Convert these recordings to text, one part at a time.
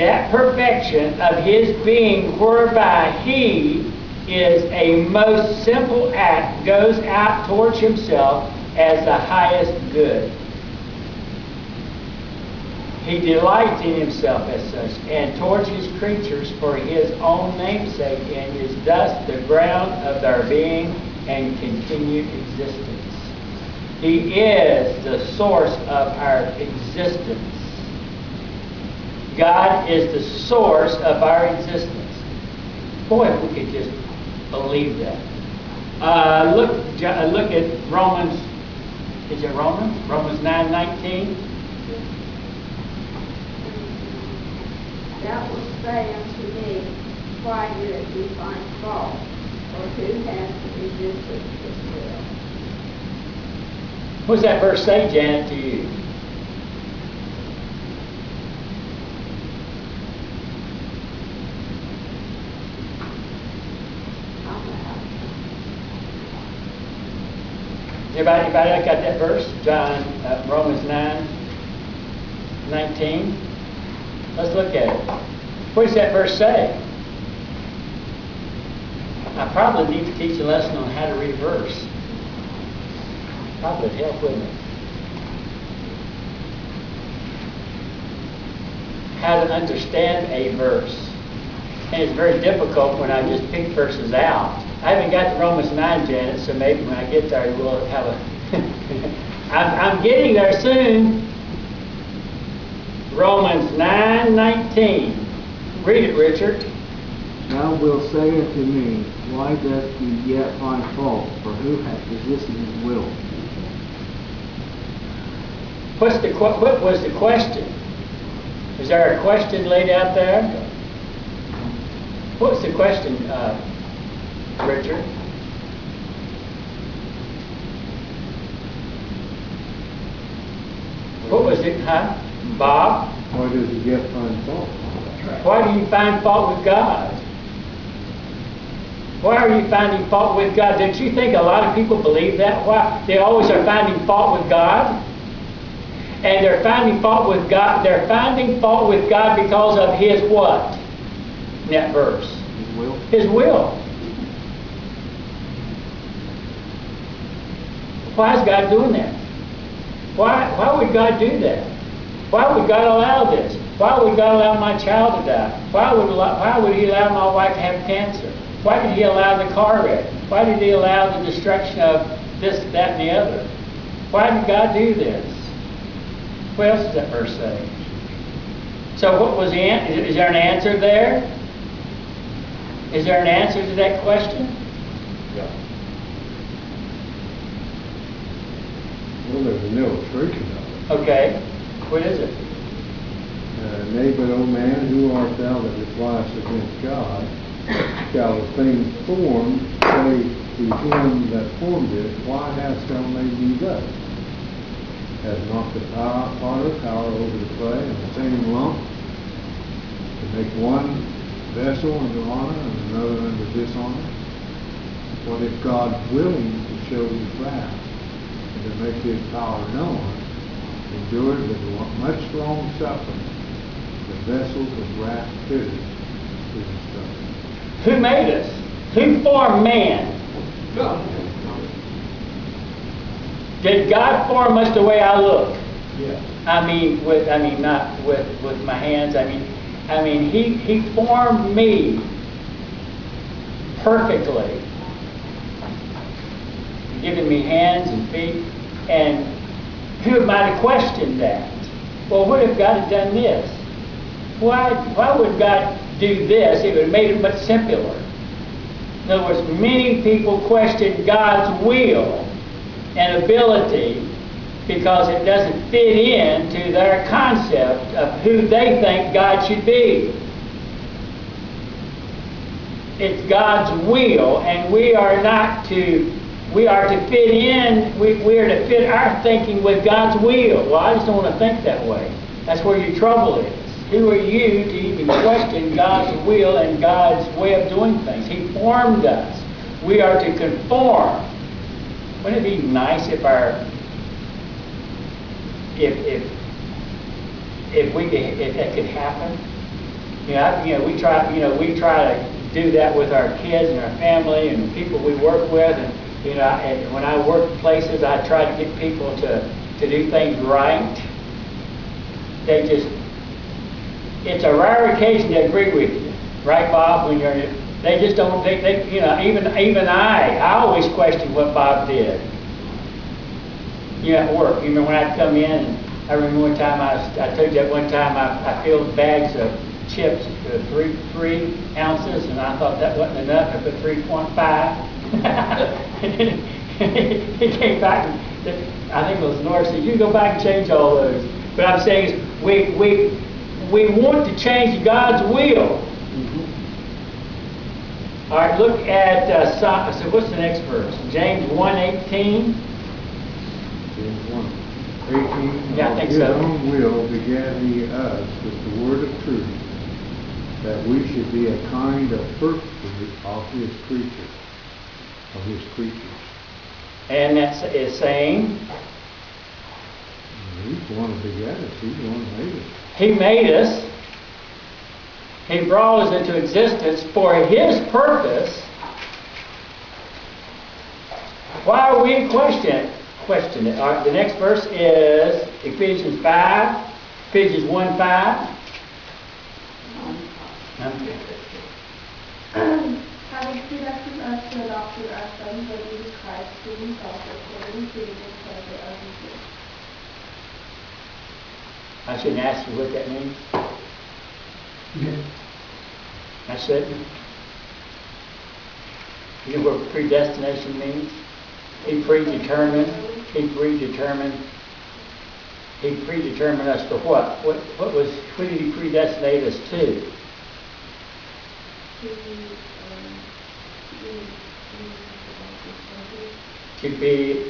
that perfection of His being, whereby He is a most simple act, goes out towards Himself as the highest good. He delights in Himself as such, and towards His creatures for His own namesake, and is thus the ground of their being and continued existence. He is the source of our existence. God is the source of our existence. Boy, if we could just believe that. Look at Romans. Is it Romans? Romans 9:19. Thou wilt say unto me, why doest thou find fault? Or who hath resisted His will? What does that verse say, Janet, to you? Anybody got that verse? Romans 9:19. Let's look at it. What does that verse say? I probably need to teach a lesson on how to read a verse. Probably would help, wouldn't it? How to understand a verse. And it's very difficult when I just pick verses out. I haven't got to Romans 9, Janet, so maybe when I get there we'll have a... I'm getting there soon. Romans 9:19. Read it, Richard. Thou wilt say unto me, why dost thou yet find fault? For who hath resisted His will? What was the question? Is there a question laid out there? What's the question, Richard? What was it, huh? Bob? Why does He yet find fault? Why do you find fault with God? Why are you finding fault with God? Don't you think a lot of people believe that? Why? They always are finding fault with God. And they're finding fault with God. They're finding fault with God because of His what? In that verse. His will. His will. Why is God doing that? Why would God do that? Why would God allow this? Why would God allow my child to die? Why would He allow my wife to have cancer? Why did He allow the car wreck? Why did He allow the destruction of this, that, and the other? Why did God do this? What else does that verse say? So what was the answer? Is there an answer there? Is there an answer to that question? Yeah. Well, there's an illustration of it. Okay. What is it? Nay, but, O man, who art thou that repliest against God? Shall the thing formed say to him that formed it, why hast thou made me thus? Has not the potter power over the clay and the same lump to make one vessel unto honor and another unto dishonor? What if God, willing to show His wrath and to make His power known, endured with much long suffering the vessels of wrath fitted to destruction? Who made us? Who formed man? God. Did God form us the way I look? Yeah. Not with my hands. He formed me perfectly, giving me hands and feet. And who am I to question that? Well, what if God had done this? Why would God do this? It would have made it much simpler. In other words, many people question God's will and ability because it doesn't fit into their concept of who they think God should be. It's God's will, and we are to fit in, we are to fit our thinking with God's will. Well, I just don't want to think that way. That's where your trouble is. Who are you to even question God's will and God's way of doing things? He formed us. We are to conform. Wouldn't it be nice if that could happen? We try to do that with our kids and our family and the people we work with, and and when I work places, I try to get people to do things right. It's a rare occasion to agree with you, right, Bob? They just don't think even I always question what Bob did. At work. You remember when I'd come in, and I remember one time I told you that one time I filled bags of chips to 3 ounces, and I thought that wasn't enough. I put 3.5. He came back, and I think it was North said, "You go back and change all those." But I'm saying is, we want to change God's will. All right, look at so what's the next verse? James 1:18. James 1:18. Yeah, I think His so. own will begat he us with the word of truth, that we should be a kind of first fruit of his creatures. And that is saying, He's the one who begat us. He's the one who made us. He made us. He brought us into existence for His purpose. Why are we questioning it? All right, the next verse is Ephesians 1:5. Having predestined us to adoption as sons by Jesus Christ to Himself according to the good pleasure of His will. I shouldn't ask you what that means. I shouldn't. You know what predestination means? He predetermined us for what? What did He predestinate us to? To be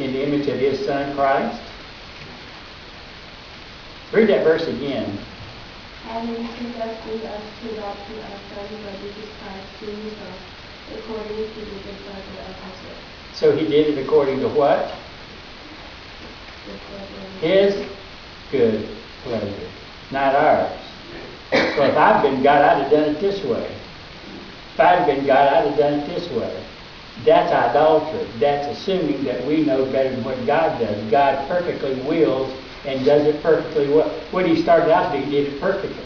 in the image of His Son Christ. Read that verse again. Having predestined us to adoption as sons by Jesus Christ to Himself, according to the good pleasure of His will. So He did it according to what? His good pleasure, not ours. So if I'd been God, I'd have done it this way. If I'd been God, I'd have done it this way. That's idolatry. That's assuming that we know better than what God does. God perfectly wills and does it perfectly well. What He started out to do, He did it perfectly.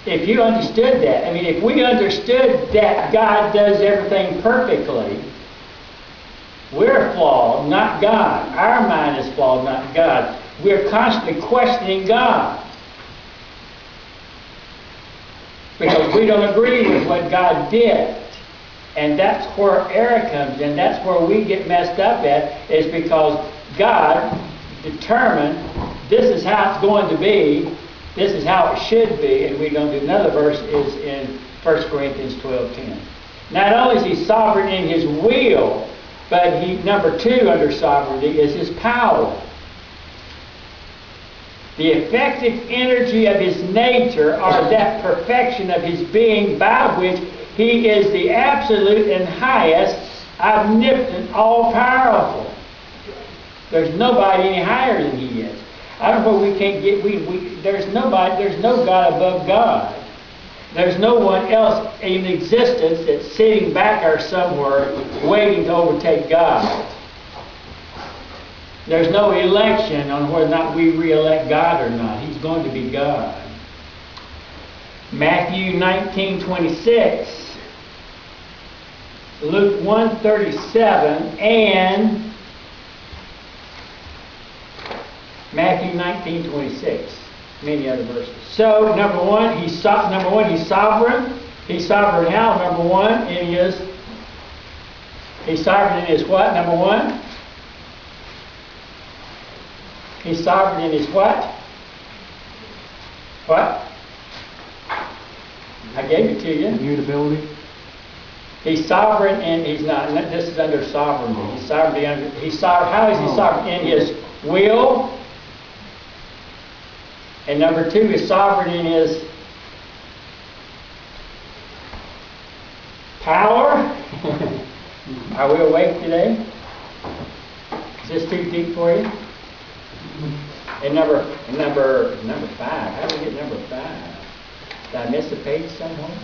If you understood that, if we understood that God does everything perfectly, we're flawed, not God. Our mind is flawed, not God. We're constantly questioning God, because we don't agree with what God did. And that's where error comes in. That's where we get messed up at, is because God determined this is how it's going to be, this is how it should be, and we don't do. Another verse is in 1 Corinthians 12:10. Not only is He sovereign in His will, but number 2 under sovereignty is His power. The effective energy of His nature, or that perfection of His being by which He is the absolute and highest, omnipotent, all-powerful. There's nobody any higher than He is. I don't know where we can't get. There's no God above God. There's no one else in existence that's sitting back there somewhere waiting to overtake God. There's no election on whether or not we re-elect God or not. He's going to be God. Matthew 19:26, Luke 1:37, and Matthew 19:26. Many other verses. So, number one, He's sovereign. He's sovereign how? Number one, He's sovereign in His what? Number one? He's sovereign in His what? What? I gave it to you. Immutability. He's sovereign, and He's not. This is under sovereignty. How is He sovereign? In His will. And number 2 is sovereign in His power. Are we awake today? Is this too deep for you? And number 5. How do we get number 5? Did I miss a page somewhere?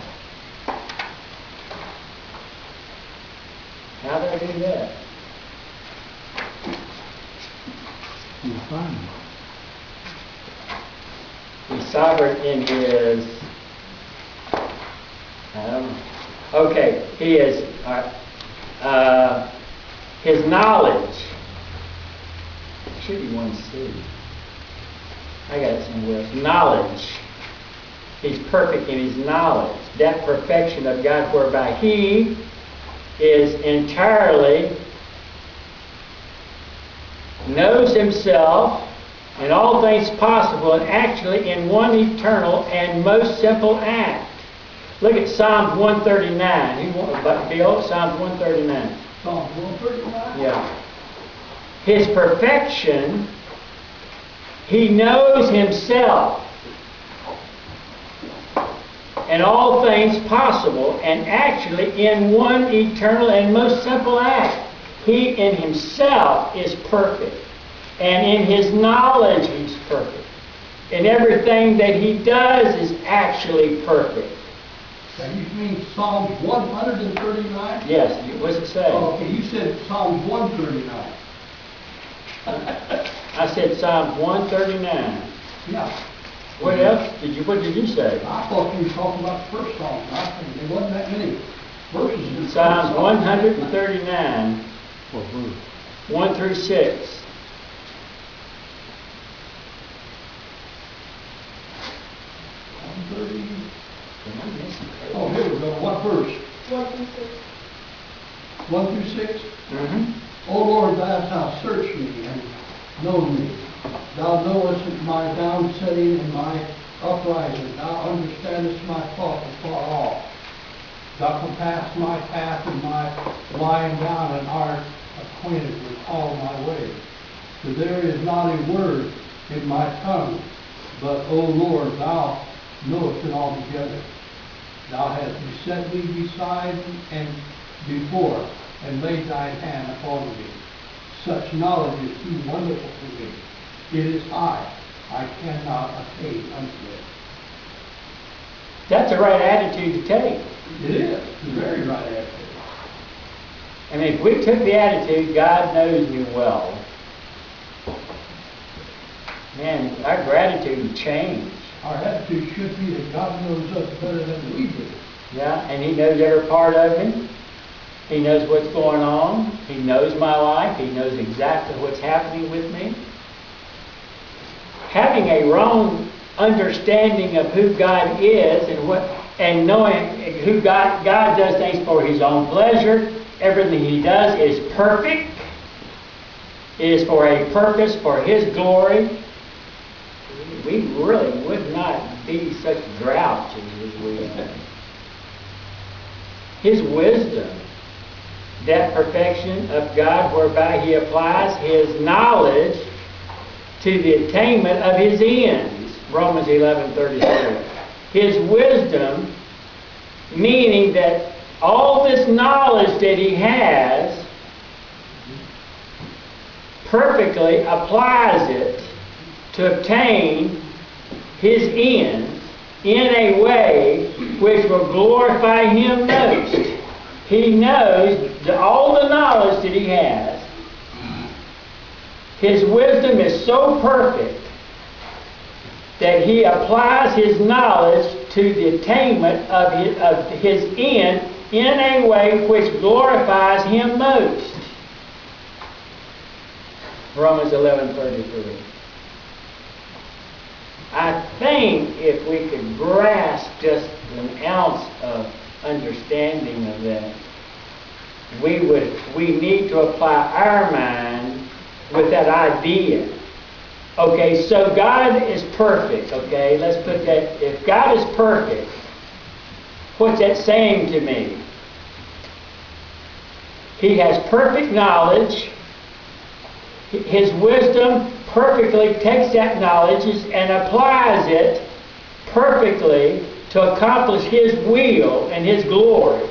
How did I do that? You find it. He's sovereign in his, I don't know. Okay, he is, his knowledge. Should be 1C. I got it somewhere else. Knowledge. He's perfect in his knowledge. That perfection of God whereby he is entirely knows himself and all things possible, and actually in one eternal and most simple act. Look at Psalms 139. Bill, Psalms 139. Psalm 139? Yeah. His perfection, he knows himself and all things possible, and actually in one eternal and most simple act. He in himself is perfect, and in his knowledge he's perfect. And everything that he does is actually perfect. Now, you mean Psalms 139? Yes, what's it say? Oh, okay, you said Psalms 139. I said Psalms 139. Yeah. What else? What did you say? I thought you were talking about the first Psalm. I think there wasn't that many verses in the Psalms first Psalm. 139, What verse? 1 through 6. Oh, here we go. What verse? 1 through 6. 1 through 6? Mm-hmm. O Lord, thou hast searched me and known me. Thou knowest my downsetting and my uprising. Thou understandest my thought afar off. Thou compassest my path and my lying down, and art acquainted with all my ways. For there is not a word in my tongue, but, O Lord, thou knowest it altogether. Thou hast beset me beside and before, and laid thine hand upon me. Such knowledge is too wonderful for me. It is high. I cannot attain unto it. That's the right attitude to take. It is. The very right attitude. I mean, if we took the attitude, God knows me well, man, our gratitude would change. Our attitude should be that God knows us better than we do. Yeah, and He knows every part of me. He knows what's going on. He knows my life. He knows exactly what's happening with me. Having a wrong understanding of who God is and knowing who God does things for His own pleasure. Everything He does is perfect. It is for a purpose, for His glory. We really would not be such grouches as we are. His wisdom, that perfection of God whereby He applies His knowledge to the attainment of His ends. Romans 11:33. His wisdom, meaning that all this knowledge that He has, perfectly applies it to obtain His ends in a way which will glorify Him most. He knows that all the knowledge that He has, His wisdom is so perfect that He applies His knowledge to the attainment of His end in a way which glorifies Him most. Romans 11:33. I think if we could grasp just an ounce of understanding of that, we need to apply our mind with that idea. Okay, so God is perfect, okay? Let's put that, if God is perfect, what's that saying to me? He has perfect knowledge. His wisdom perfectly takes that knowledge and applies it perfectly to accomplish His will and His glory.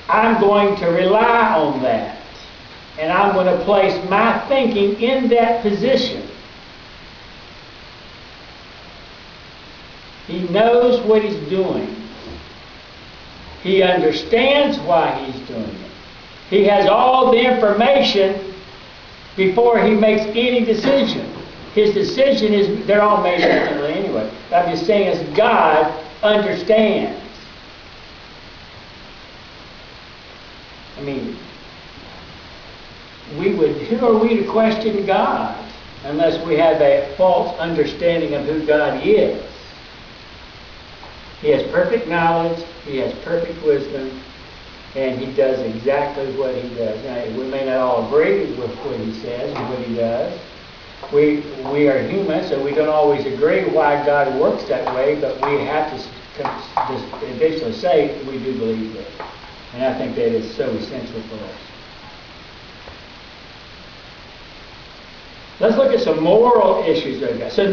I'm going to rely on that. And I'm going to place my thinking in that position. He knows what he's doing. He understands why he's doing it. He has all the information before he makes any decision. His decision is, they're all made instantly anyway. I'm just saying as God understands. I mean, who are we to question God unless we have a false understanding of who God is? He has perfect knowledge, He has perfect wisdom, and He does exactly what He does. Now, we may not all agree with what He says and what He does. We are human, so we don't always agree why God works that way, but we have to just eventually say we do believe this. And I think that is so essential for us. Let's look at some moral issues that we got. So